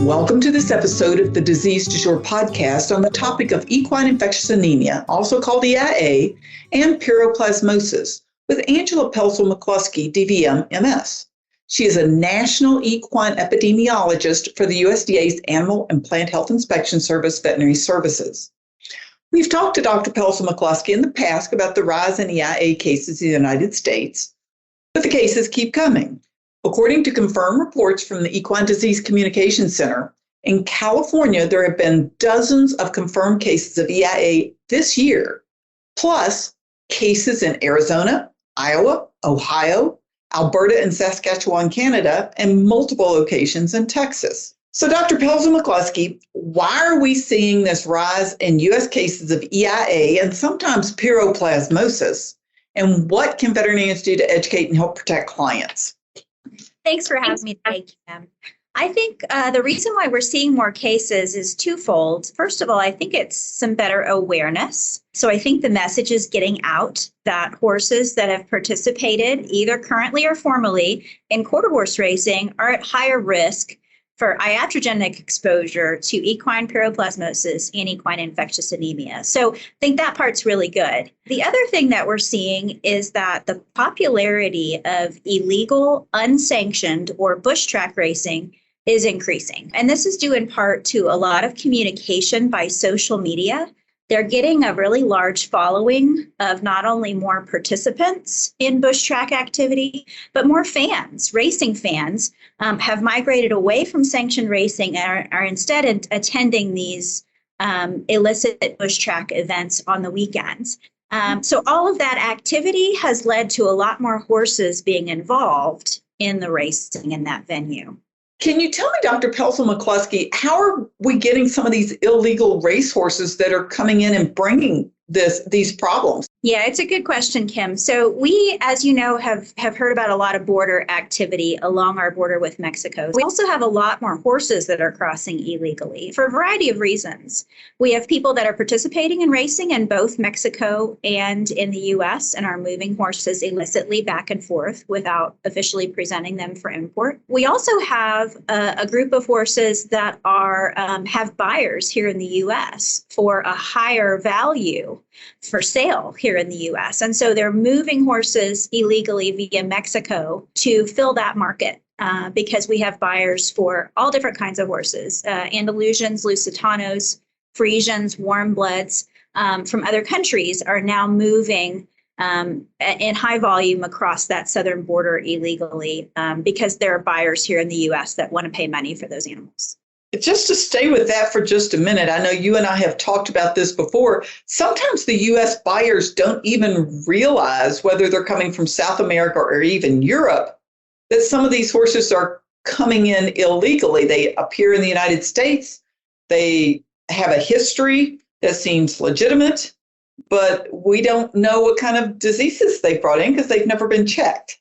Welcome to this episode of the Disease Du Jour podcast on the topic of equine infectious anemia, also called EIA and Piroplasmosis, with Angela Pelzel-McCluskey, DVM, MS. She is a national equine epidemiologist for the USDA's Animal and Plant Health Inspection Service Veterinary Services. We've talked to Dr. Pelzel-McCluskey in the past about the rise in EIA cases in the United States, but the cases keep coming. According to confirmed reports from the Equine Disease Communication Center, in California, there have been dozens of confirmed cases of EIA this year, plus cases in Arizona, Iowa, Ohio, Alberta, and Saskatchewan, Canada, and multiple locations in Texas. So, Dr. Pelzel-McCluskey, why are we seeing this rise in U.S. cases of EIA and sometimes piroplasmosis? And what can veterinarians do to educate and help protect clients? Thanks for having me today, Kim. I think the reason why we're seeing more cases is twofold. First of all, I think it's some better awareness. So I think the message is getting out that horses that have participated, either currently or formerly, in quarter horse racing are at higher risk for iatrogenic exposure to equine piroplasmosis and equine infectious anemia. So I think that part's really good. The other thing that we're seeing is that the popularity of illegal, unsanctioned, or bush track racing is increasing. And this is due in part to a lot of communication by social media. They're getting a really large following of not only more participants in bush track activity, but more fans. Racing fans have migrated away from sanctioned racing and are instead attending these illicit bush track events on the weekends. So all of that activity has led to a lot more horses being involved in the racing in that venue. Can you tell me, Dr. Pelzel-McCluskey, how are we getting some of these illegal racehorses that are coming in and bringing these problems? Yeah, it's a good question, Kim. So we, as you know, have heard about a lot of border activity along our border with Mexico. We also have a lot more horses that are crossing illegally for a variety of reasons. We have people that are participating in racing in both Mexico and in the U.S. and are moving horses illicitly back and forth without officially presenting them for import. We also have a group of horses that are have buyers here in the U.S. for a higher value for sale here in the U.S. And so they're moving horses illegally via Mexico to fill that market because we have buyers for all different kinds of horses, Andalusians, Lusitanos, Friesians, warm bloods from other countries are now moving in high volume across that southern border illegally because there are buyers here in the U.S. that want to pay money for those animals. Just to stay with that for just a minute, I know you and I have talked about this before. Sometimes the U.S. buyers don't even realize whether they're coming from South America or even Europe, that some of these horses are coming in illegally. They appear in the United States. They have a history that seems legitimate, but we don't know what kind of diseases they brought in because they've never been checked.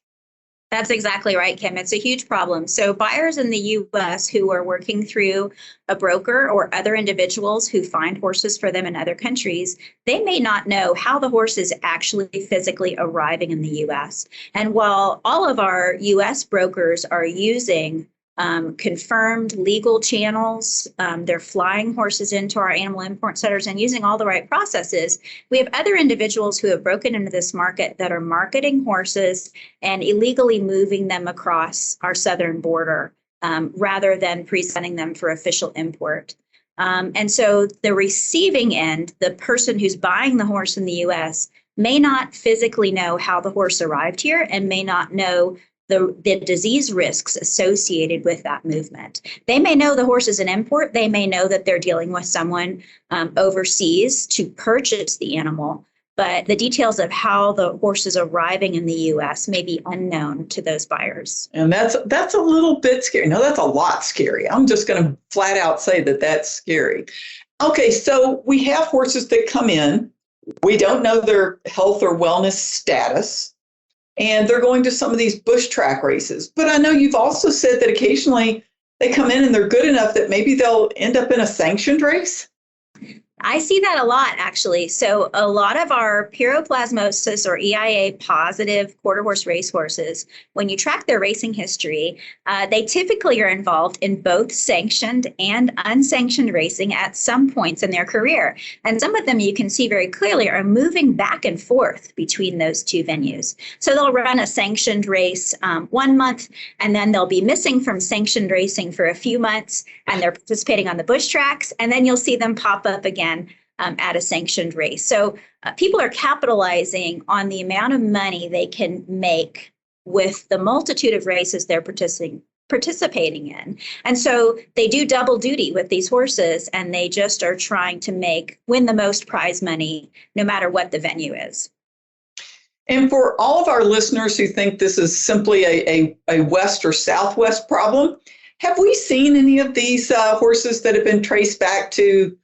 That's exactly right, Kim. It's a huge problem. So buyers in the U.S. who are working through a broker or other individuals who find horses for them in other countries, they may not know how the horse is actually physically arriving in the U.S. And while all of our U.S. brokers are using confirmed legal channels, they're flying horses into our animal import centers and using all the right processes, we have other individuals who have broken into this market that are marketing horses and illegally moving them across our southern border rather than presenting them for official import. And so the receiving end, the person who's buying the horse in the U.S. may not physically know how the horse arrived here and may not know the disease risks associated with that movement. They may know the horse is an import. They may know that they're dealing with someone overseas to purchase the animal, but the details of how the horse is arriving in the U.S. may be unknown to those buyers. And that's a little bit scary. No, that's a lot scary. I'm just going to flat out say that that's scary. Okay, so we have horses that come in. We don't know their health or wellness status. And they're going to some of these bush track races. But I know you've also said that occasionally they come in and they're good enough that maybe they'll end up in a sanctioned race. I see that a lot, actually. So a lot of our Piroplasmosis or EIA positive quarter horse racehorses, when you track their racing history, they typically are involved in both sanctioned and unsanctioned racing at some points in their career. And some of them you can see very clearly are moving back and forth between those two venues. So they'll run a sanctioned race 1 month, and then they'll be missing from sanctioned racing for a few months, and they're participating on the bush tracks, and then you'll see them pop up again at a sanctioned race. So people are capitalizing on the amount of money they can make with the multitude of races they're participating in. And so they do double duty with these horses, and they just are trying to win the most prize money, no matter what the venue is. And for all of our listeners who think this is simply a west or southwest problem, have we seen any of these horses that have been traced back to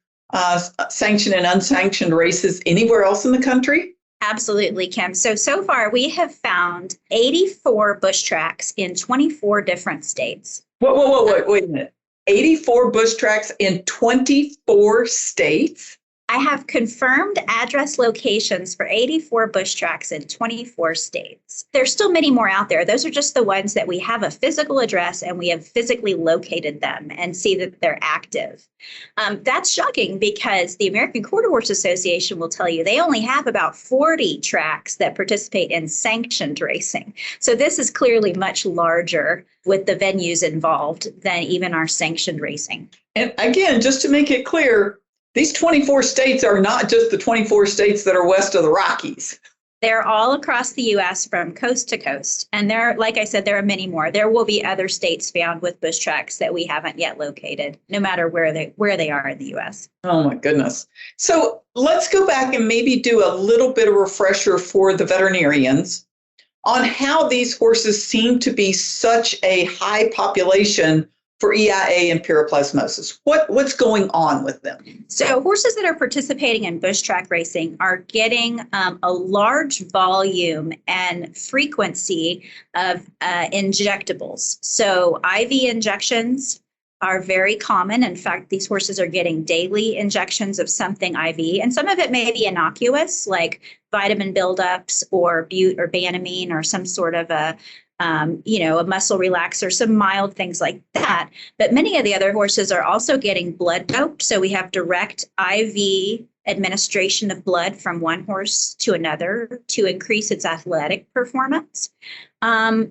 sanctioned and unsanctioned races anywhere else in the country? Absolutely, Kim. So far we have found 84 bush tracks in 24 different states. Wait a minute. 84 bush tracks in 24 states? I have confirmed address locations for 84 bush tracks in 24 states. There's still many more out there. Those are just the ones that we have a physical address and we have physically located them and see that they're active. That's shocking because the American Quarter Horse Association will tell you they only have about 40 tracks that participate in sanctioned racing. So this is clearly much larger with the venues involved than even our sanctioned racing. And again, just to make it clear, these 24 states are not just the 24 states that are west of the Rockies. They're all across the U.S. from coast to coast. And like I said, there are many more. There will be other states found with bush tracks that we haven't yet located, no matter where they are in the U.S. Oh, my goodness. So let's go back and maybe do a little bit of refresher for the veterinarians on how these horses seem to be such a high population for EIA and piroplasmosis. What's going on with them? So horses that are participating in bush track racing are getting a large volume and frequency of injectables. So IV injections are very common. In fact, these horses are getting daily injections of something IV, and some of it may be innocuous, like vitamin buildups or bute or banamine or some sort of a muscle relaxer, some mild things like that. But many of the other horses are also getting blood doped. So we have direct IV administration of blood from one horse to another to increase its athletic performance.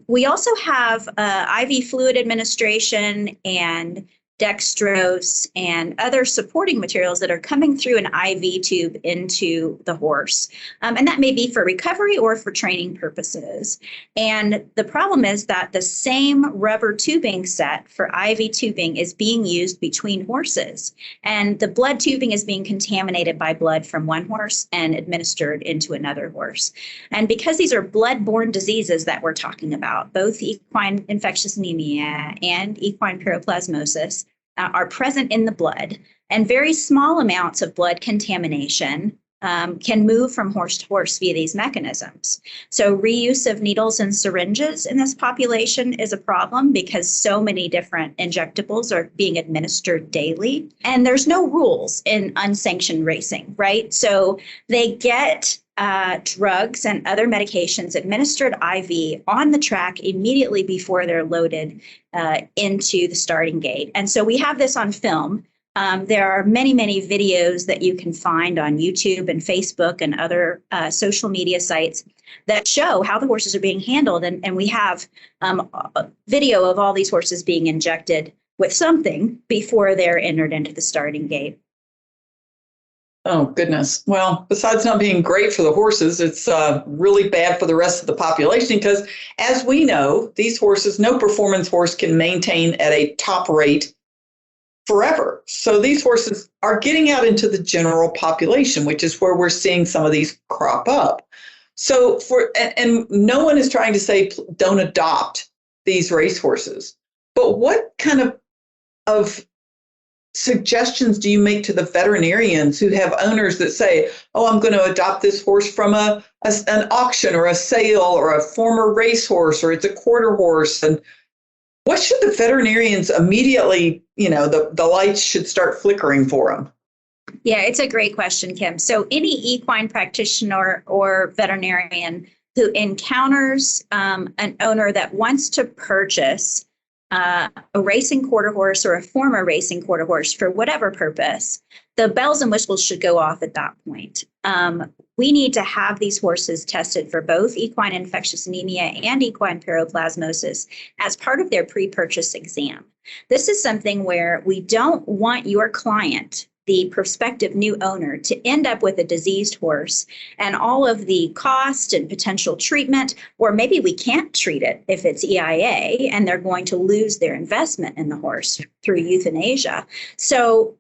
We also have IV fluid administration and dextrose and other supporting materials that are coming through an IV tube into the horse. And that may be for recovery or for training purposes. And the problem is that the same rubber tubing set for IV tubing is being used between horses. And the blood tubing is being contaminated by blood from one horse and administered into another horse. And because these are blood-borne diseases that we're talking about, both equine infectious anemia and equine piroplasmosis, are present in the blood, and very small amounts of blood contamination can move from horse to horse via these mechanisms. So reuse of needles and syringes in this population is a problem because so many different injectables are being administered daily. And there's no rules in unsanctioned racing, right? So they get drugs and other medications administered IV on the track immediately before they're loaded into the starting gate. And so we have this on film. There are many, many videos that you can find on YouTube and Facebook and other social media sites that show how the horses are being handled. And we have a video of all these horses being injected with something before they're entered into the starting gate. Oh, goodness. Well, besides not being great for the horses, it's really bad for the rest of the population because, as we know, these horses, no performance horse can maintain at a top rate forever. So these horses are getting out into the general population, which is where we're seeing some of these crop up. So and no one is trying to say don't adopt these racehorses, but what kind of suggestions do you make to the veterinarians who have owners that say, oh, I'm going to adopt this horse from an auction or a sale or a former racehorse, or it's a quarter horse? And what should the veterinarians immediately, the lights should start flickering for them? Yeah, it's a great question, Kim. So any equine practitioner or veterinarian who encounters an owner that wants to purchase a racing quarter horse or a former racing quarter horse for whatever purpose, the bells and whistles should go off at that point. We need to have these horses tested for both equine infectious anemia and equine piroplasmosis as part of their pre-purchase exam. This is something where we don't want your client, the prospective new owner, to end up with a diseased horse and all of the cost and potential treatment, or maybe we can't treat it if it's EIA and they're going to lose their investment in the horse through euthanasia. So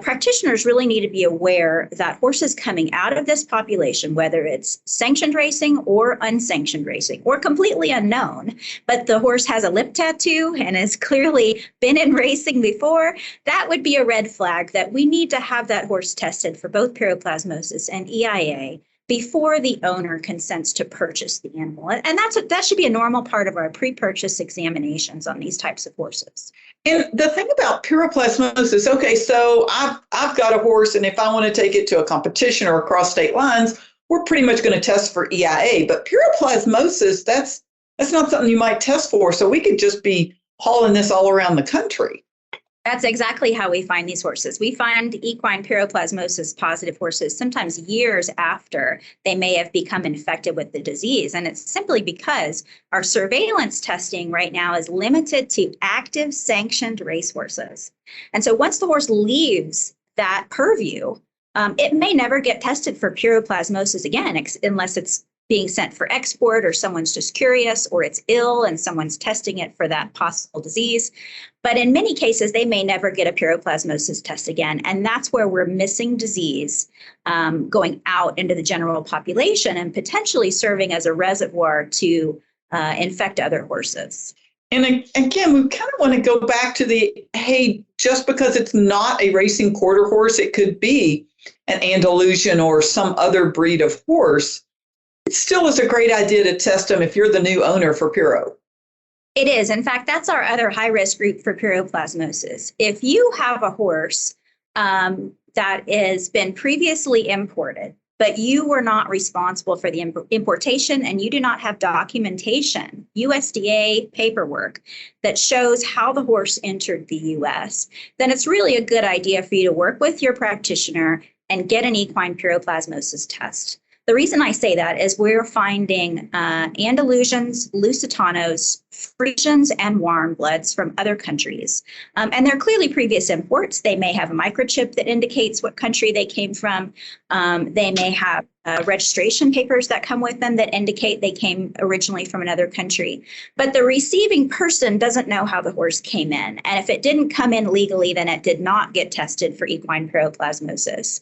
practitioners really need to be aware that horses coming out of this population, whether it's sanctioned racing or unsanctioned racing or completely unknown, but the horse has a lip tattoo and has clearly been in racing before, that would be a red flag that we need to have that horse tested for both piroplasmosis and EIA before the owner consents to purchase the animal. And that should be a normal part of our pre-purchase examinations on these types of horses. And the thing about piroplasmosis, okay, so I've got a horse, and if I want to take it to a competition or across state lines, we're pretty much going to test for EIA. But piroplasmosis, that's not something you might test for. So we could just be hauling this all around the country. That's exactly how we find these horses. We find equine piroplasmosis positive horses sometimes years after they may have become infected with the disease. And it's simply because our surveillance testing right now is limited to active sanctioned racehorses. And so once the horse leaves that purview, it may never get tested for piroplasmosis again, unless it's being sent for export or someone's just curious or it's ill and someone's testing it for that possible disease. But in many cases, they may never get a piroplasmosis test again. And that's where we're missing disease going out into the general population and potentially serving as a reservoir to infect other horses. And again, we kind of want to go back to hey, just because it's not a racing quarter horse, it could be an Andalusian or some other breed of horse. It still is a great idea to test them if you're the new owner for Piro. It is. In fact, that's our other high-risk group for piroplasmosis. If you have a horse that has been previously imported, but you were not responsible for the importation and you do not have documentation, USDA paperwork that shows how the horse entered the U.S., then it's really a good idea for you to work with your practitioner and get an equine piroplasmosis test. The reason I say that is we're finding Andalusians, Lusitanos, Frisians, and warm bloods from other countries. And they're clearly previous imports. They may have a microchip that indicates what country they came from. They may have registration papers that come with them that indicate they came originally from another country. But the receiving person doesn't know how the horse came in. And if it didn't come in legally, then it did not get tested for equine piroplasmosis.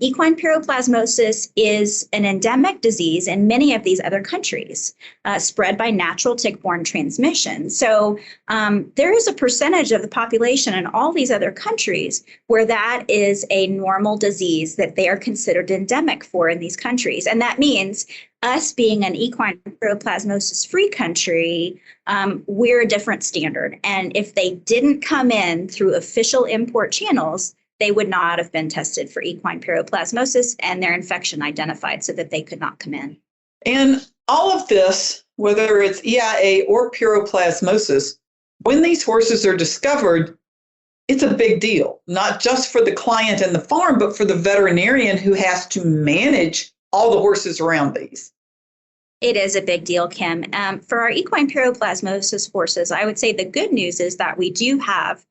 Equine piroplasmosis is an endemic disease in many of these other countries, spread by natural tick-borne transmission. So there is a percentage of the population in all these other countries where that is a normal disease that they are considered endemic for in these countries. And that means us being an equine piroplasmosis-free country, we're a different standard. And if they didn't come in through official import channels, they would not have been tested for equine piroplasmosis and their infection identified so that they could not come in. And all of this, whether it's EIA or piroplasmosis, when these horses are discovered, it's a big deal, not just for the client and the farm, but for the veterinarian who has to manage all the horses around these. It is a big deal, Kim. For our equine piroplasmosis horses, I would say the good news is that we do have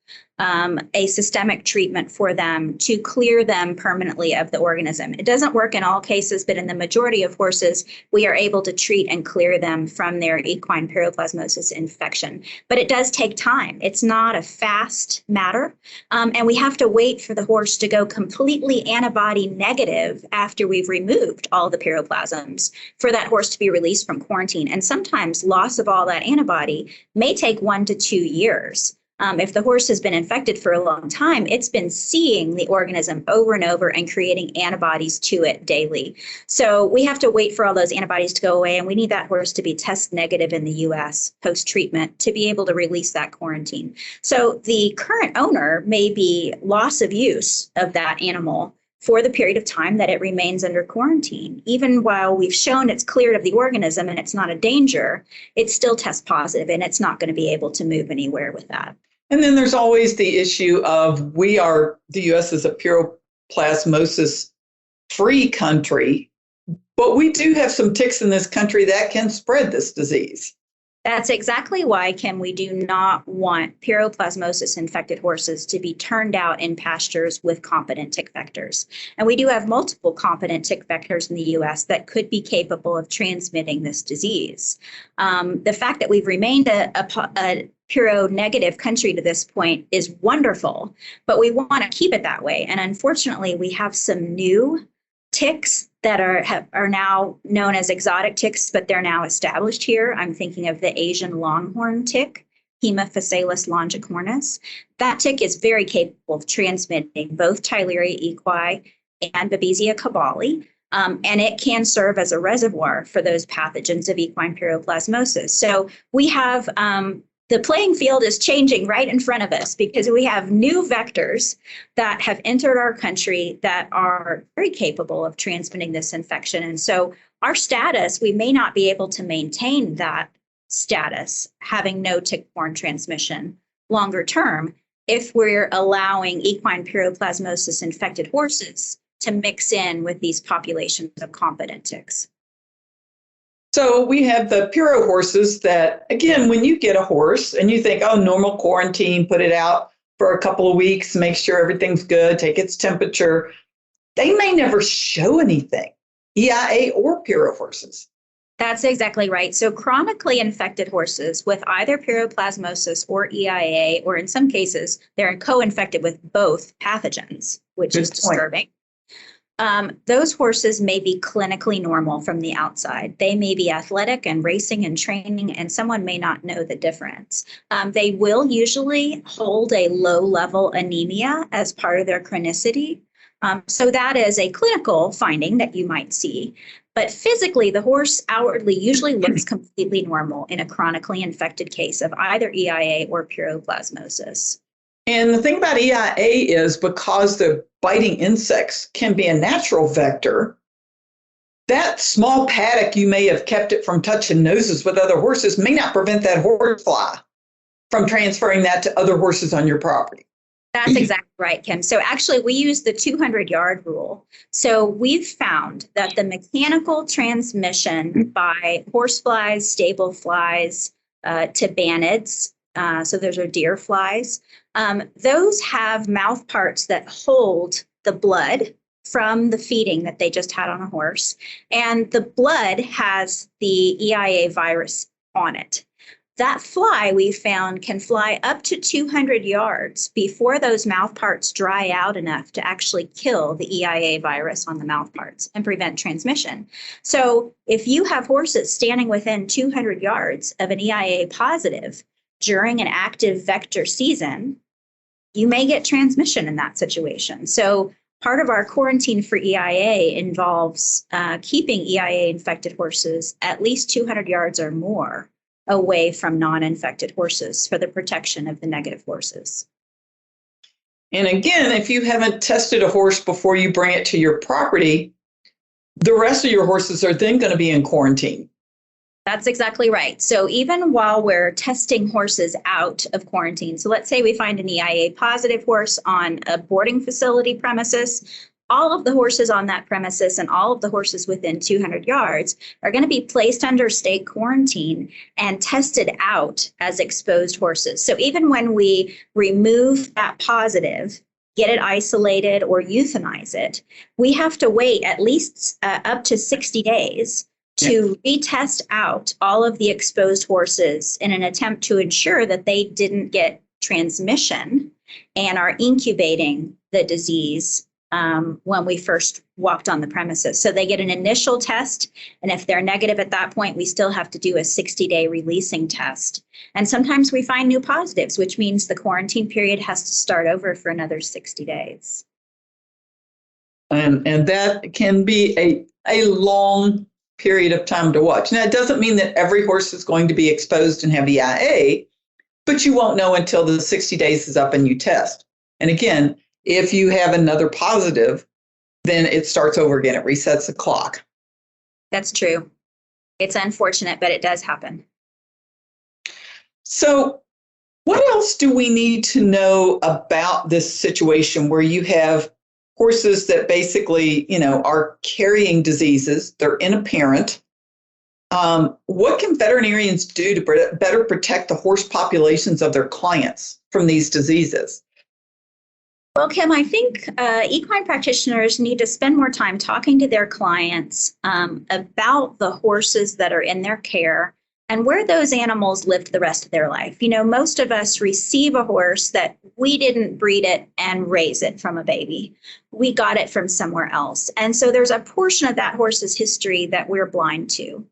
a systemic treatment for them to clear them permanently of the organism. It doesn't work in all cases, but in the majority of horses, we are able to treat and clear them from their equine piroplasmosis infection. But it does take time. It's not a fast matter. And we have to wait for the horse to go completely antibody negative after we've removed all the piroplasms for that horse to be released from quarantine. And sometimes loss of all that antibody may take 1 to 2 years. If the horse has been infected for a long time, it's been seeing the organism over and over and creating antibodies to it daily. So we have to wait for all those antibodies to go away, and we need that horse to be test negative in the US post-treatment to be able to release that quarantine. So the current owner may be loss of use of that animal for the period of time that it remains under quarantine. Even while we've shown it's cleared of the organism and it's not a danger, it still tests positive and it's not going to be able to move anywhere with that. And then there's always the issue of the U.S. is a piroplasmosis free country, but we do have some ticks in this country that can spread this disease. That's exactly why, Kim, we do not want piroplasmosis infected horses to be turned out in pastures with competent tick vectors. And we do have multiple competent tick vectors in the U.S. that could be capable of transmitting this disease. The fact that we've remained a piro-negative country to this point is wonderful, but we want to keep it that way. And unfortunately, we have some new ticks that are now known as exotic ticks, but they're now established here. I'm thinking of the Asian longhorn tick, Haemaphysalis longicornis. That tick is very capable of transmitting both Theileria equi and Babesia cabali, and it can serve as a reservoir for those pathogens of equine piroplasmosis. So we have the playing field is changing right in front of us because we have new vectors that have entered our country that are very capable of transmitting this infection. And so our status, we may not be able to maintain that status, having no tick-borne transmission longer term, if we're allowing equine piroplasmosis infected horses to mix in with these populations of competent ticks. So we have the Piro horses that, again, when you get a horse and you think, oh, normal quarantine, put it out for a couple of weeks, make sure everything's good, take its temperature, they may never show anything, EIA or Piro horses. That's exactly right. So chronically infected horses with either piroplasmosis or EIA, or in some cases, they're co-infected with both pathogens, which is disturbing. Those horses may be clinically normal from the outside. They may be athletic and racing and training, and someone may not know the difference. They will usually hold a low-level anemia as part of their chronicity. So that is a clinical finding that you might see. But physically, the horse outwardly usually looks completely normal in a chronically infected case of either EIA or piroplasmosis. And the thing about EIA is because the biting insects can be a natural vector, that small paddock you may have kept it from touching noses with other horses may not prevent that horsefly from transferring that to other horses on your property. That's exactly right, Kim. So actually, we use the 200-yard rule. So we've found that the mechanical transmission by horseflies, stable flies, tibanids, so those are deer flies, those have mouth parts that hold the blood from the feeding that they just had on a horse. And the blood has the EIA virus on it. That fly, we found, can fly up to 200 yards before those mouth parts dry out enough to actually kill the EIA virus on the mouth parts and prevent transmission. So if you have horses standing within 200 yards of an EIA positive during an active vector season, you may get transmission in that situation. So part of our quarantine for EIA involves keeping EIA-infected horses at least 200 yards or more away from non-infected horses for the protection of the negative horses. And again, if you haven't tested a horse before you bring it to your property, the rest of your horses are then going to be in quarantine. That's exactly right. So even while we're testing horses out of quarantine, so let's say we find an EIA positive horse on a boarding facility premises, all of the horses on that premises and all of the horses within 200 yards are going to be placed under state quarantine and tested out as exposed horses. So even when we remove that positive, get it isolated or euthanize it, we have to wait at least up to 60 days to retest out all of the exposed horses in an attempt to ensure that they didn't get transmission and are incubating the disease when we first walked on the premises. So they get an initial test, and if they're negative at that point, we still have to do a 60-day releasing test. And sometimes we find new positives, which means the quarantine period has to start over for another 60 days. And that can be a long period of time to watch. Now, it doesn't mean that every horse is going to be exposed and have EIA, but you won't know until the 60 days is up and you test. And again, if you have another positive, then it starts over again. It resets the clock. That's true. It's unfortunate, but it does happen. So what else do we need to know about this situation where you have horses that basically, are carrying diseases? They're inapparent. What can veterinarians do to better protect the horse populations of their clients from these diseases? Well, Kim, I think equine practitioners need to spend more time talking to their clients about the horses that are in their care and where those animals lived the rest of their life. Most of us receive a horse that we didn't breed it and raise it from a baby. We got it from somewhere else. And so there's a portion of that horse's history that we're blind to.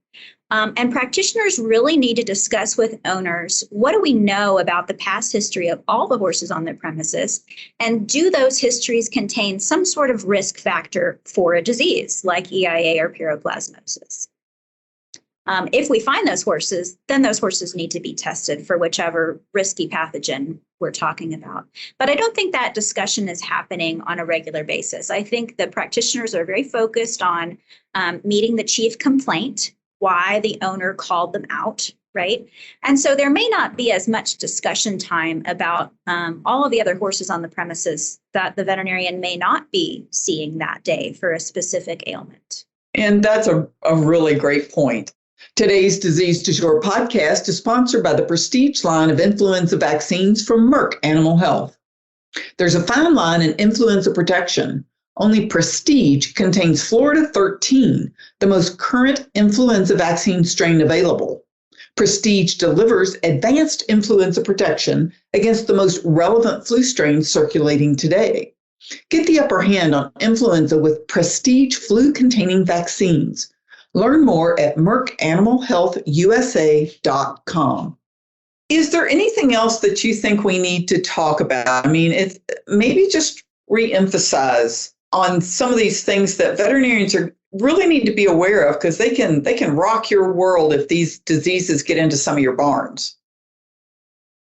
And practitioners really need to discuss with owners, what do we know about the past history of all the horses on their premises? And do those histories contain some sort of risk factor for a disease like EIA or Piroplasmosis? If we find those horses, then those horses need to be tested for whichever risky pathogen we're talking about. But I don't think that discussion is happening on a regular basis. I think the practitioners are very focused on meeting the chief complaint, why the owner called them out, right? And so there may not be as much discussion time about all of the other horses on the premises that the veterinarian may not be seeing that day for a specific ailment. And that's a really great point. Today's Disease Du Jour podcast is sponsored by the Prestige line of influenza vaccines from Merck Animal Health. There's a fine line in influenza protection. Only Prestige contains Florida 13, the most current influenza vaccine strain available. Prestige delivers advanced influenza protection against the most relevant flu strains circulating today. Get the upper hand on influenza with Prestige flu-containing vaccines. Learn more at mercanimalhealthusa.com. Is there anything else that you think we need to talk about? I mean, maybe just re-emphasize on some of these things that veterinarians really need to be aware of, because they can rock your world if these diseases get into some of your barns.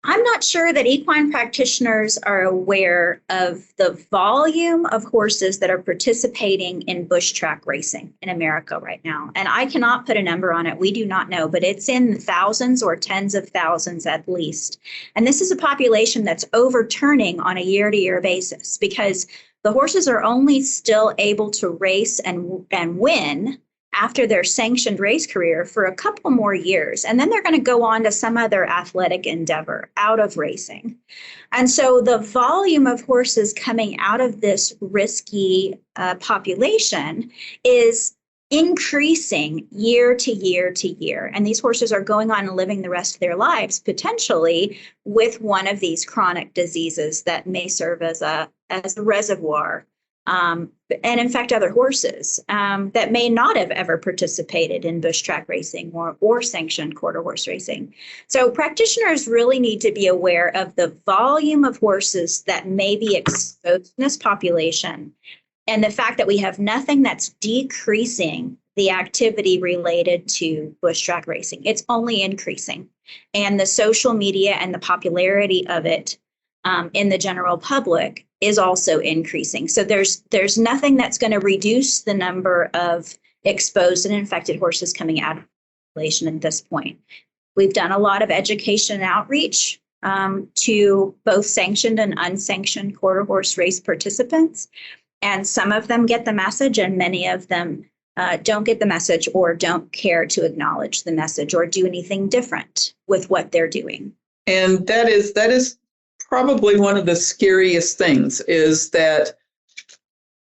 I'm not sure that equine practitioners are aware of the volume of horses that are participating in bush track racing in America right now. And I cannot put a number on it. We do not know, but it's in the thousands or tens of thousands at least. And this is a population that's overturning on a year-to-year basis, because the horses are only still able to race and win after their sanctioned race career for a couple more years. And then they're going to go on to some other athletic endeavor out of racing. And so the volume of horses coming out of this risky population is increasing year to year to year. And these horses are going on and living the rest of their lives potentially with one of these chronic diseases that may serve as a reservoir and infect other horses that may not have ever participated in bush track racing or sanctioned quarter horse racing. So practitioners really need to be aware of the volume of horses that may be exposed in this population, and the fact that we have nothing that's decreasing the activity related to bush track racing. It's only increasing. And the social media and the popularity of it in the general public is also increasing. So there's nothing that's going to reduce the number of exposed and infected horses coming out of the population at this point. We've done a lot of education and outreach to both sanctioned and unsanctioned quarter horse race participants. And some of them get the message, and many of them don't get the message or don't care to acknowledge the message or do anything different with what they're doing. And that is probably one of the scariest things, is that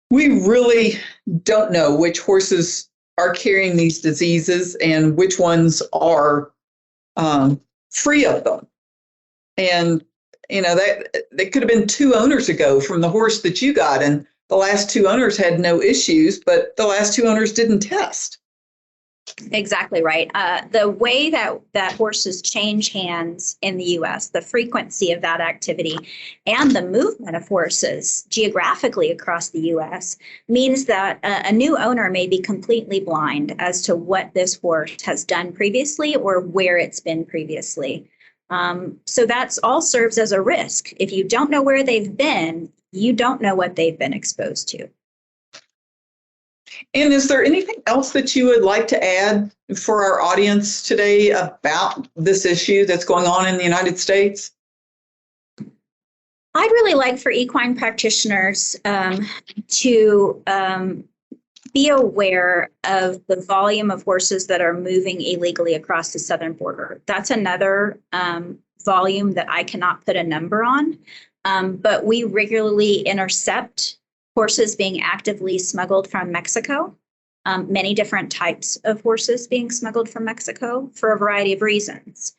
we really don't know which horses are carrying these diseases and which ones are free of them. And, that could have been 2 owners ago from the horse that you got, and the last two owners had no issues, but the last two owners didn't test. Exactly right. The way that horses change hands in the U.S., the frequency of that activity, and the movement of horses geographically across the U.S. means that a new owner may be completely blind as to what this horse has done previously or where it's been previously. So that's all serves as a risk. If you don't know where they've been, you don't know what they've been exposed to. And is there anything else that you would like to add for our audience today about this issue that's going on in the United States? I'd really like for equine practitioners to be aware of the volume of horses that are moving illegally across the southern border. That's another volume that I cannot put a number on, but we regularly intercept horses being actively smuggled from Mexico, many different types of horses being smuggled from Mexico for a variety of reasons.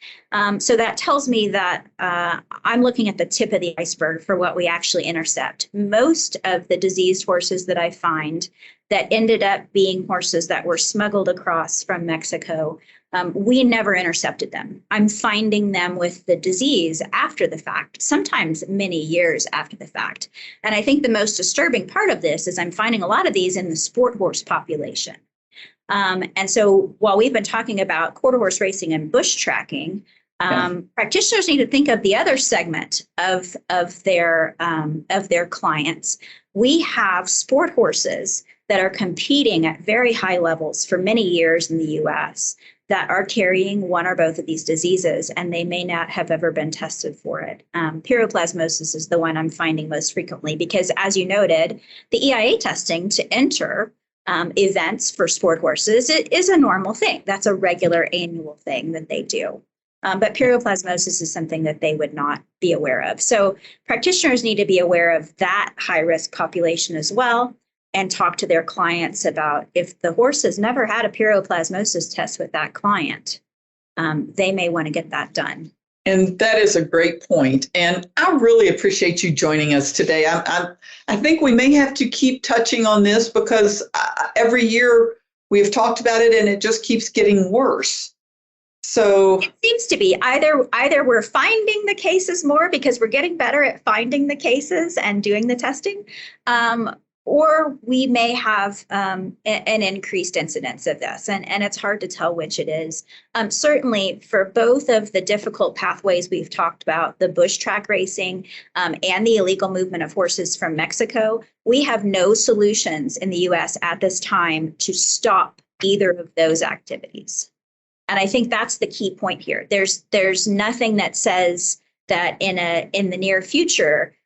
So that tells me that I'm looking at the tip of the iceberg for what we actually intercept. Most of the diseased horses that I find that ended up being horses that were smuggled across from Mexico, we never intercepted them. I'm finding them with the disease after the fact, sometimes many years after the fact. And I think the most disturbing part of this is I'm finding a lot of these in the sport horse population. And so while we've been talking about quarter horse racing and bush tracking, practitioners need to think of the other segment of their clients. We have sport horses that are competing at very high levels for many years in the U.S. that are carrying one or both of these diseases, and they may not have ever been tested for it. Piroplasmosis is the one I'm finding most frequently because, as you noted, the EIA testing to enter events for sport horses is a normal thing. That's a regular annual thing that they do. But piroplasmosis is something that they would not be aware of. So practitioners need to be aware of that high-risk population as well and talk to their clients about if the horse has never had a piroplasmosis test with that client, they may want to get that done. And that is a great point. And I really appreciate you joining us today. I think we may have to keep touching on this because every year we've talked about it and it just keeps getting worse. So it seems to be either we're finding the cases more because we're getting better at finding the cases and doing the testing, or we may have an increased incidence of this, and it's hard to tell which it is. Certainly, for both of the difficult pathways we've talked about, the bush track racing and the illegal movement of horses from Mexico, we have no solutions in the U.S. at this time to stop either of those activities. And I think that's the key point here. There's nothing that says that in the near future,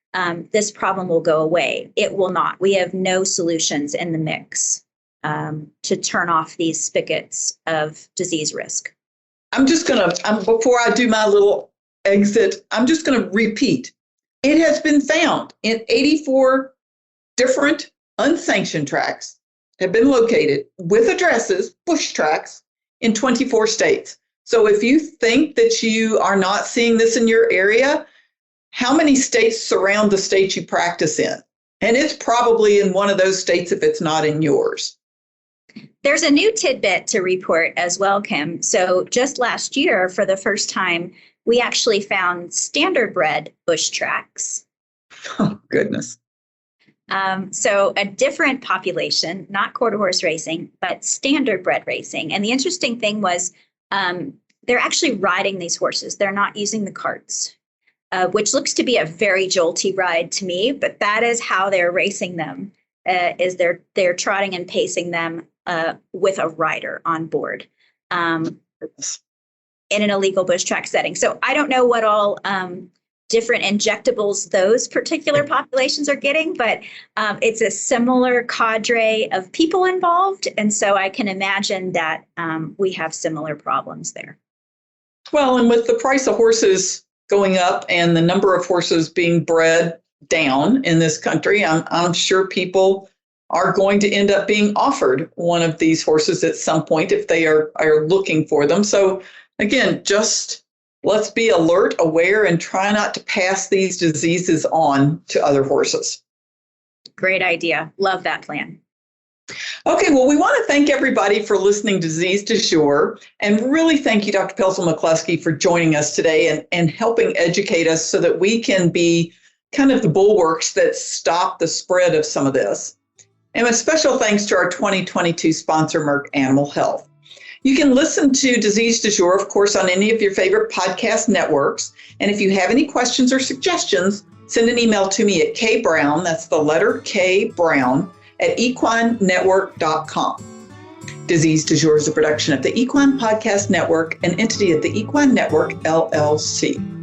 this problem will go away. It will not. We have no solutions in the mix to turn off these spigots of disease risk. I'm just going to, before I do my little exit, I'm just going to repeat. It has been found in 84 different unsanctioned tracks have been located with addresses, bush tracks, in 24 states. So if you think that you are not seeing this in your area, how many states surround the state you practice in? And it's probably in one of those states if it's not in yours. There's a new tidbit to report as well, Kim. So just last year, for the first time, we actually found standard-bred bush tracks. Oh, goodness. So a different population, not quarter horse racing, but standard-bred racing. And the interesting thing was they're actually riding these horses. They're not using the carts. Which looks to be a very jolty ride to me, but that is how they're racing them, is they're trotting and pacing them with a rider on board in an illegal bush track setting. So I don't know what all different injectables those particular populations are getting, but it's a similar cadre of people involved. And so I can imagine that we have similar problems there. Well, and with the price of horses going up and the number of horses being bred down in this country, I'm sure people are going to end up being offered one of these horses at some point if they are looking for them. So again, just let's be alert, aware, and try not to pass these diseases on to other horses. Great idea. Love that plan. Okay, well, we want to thank everybody for listening to Disease Du Jour, and really thank you, Dr. Pelzel-McCluskey, for joining us today and helping educate us so that we can be kind of the bulwarks that stop the spread of some of this. And a special thanks to our 2022 sponsor, Merck Animal Health. You can listen to Disease Du Jour, of course, on any of your favorite podcast networks. And if you have any questions or suggestions, send an email to me at kbrown, that's the letter K Brown, at equinenetwork.com. Disease Du Jour is a production of the Equine Podcast Network, an entity of the Equine Network, LLC.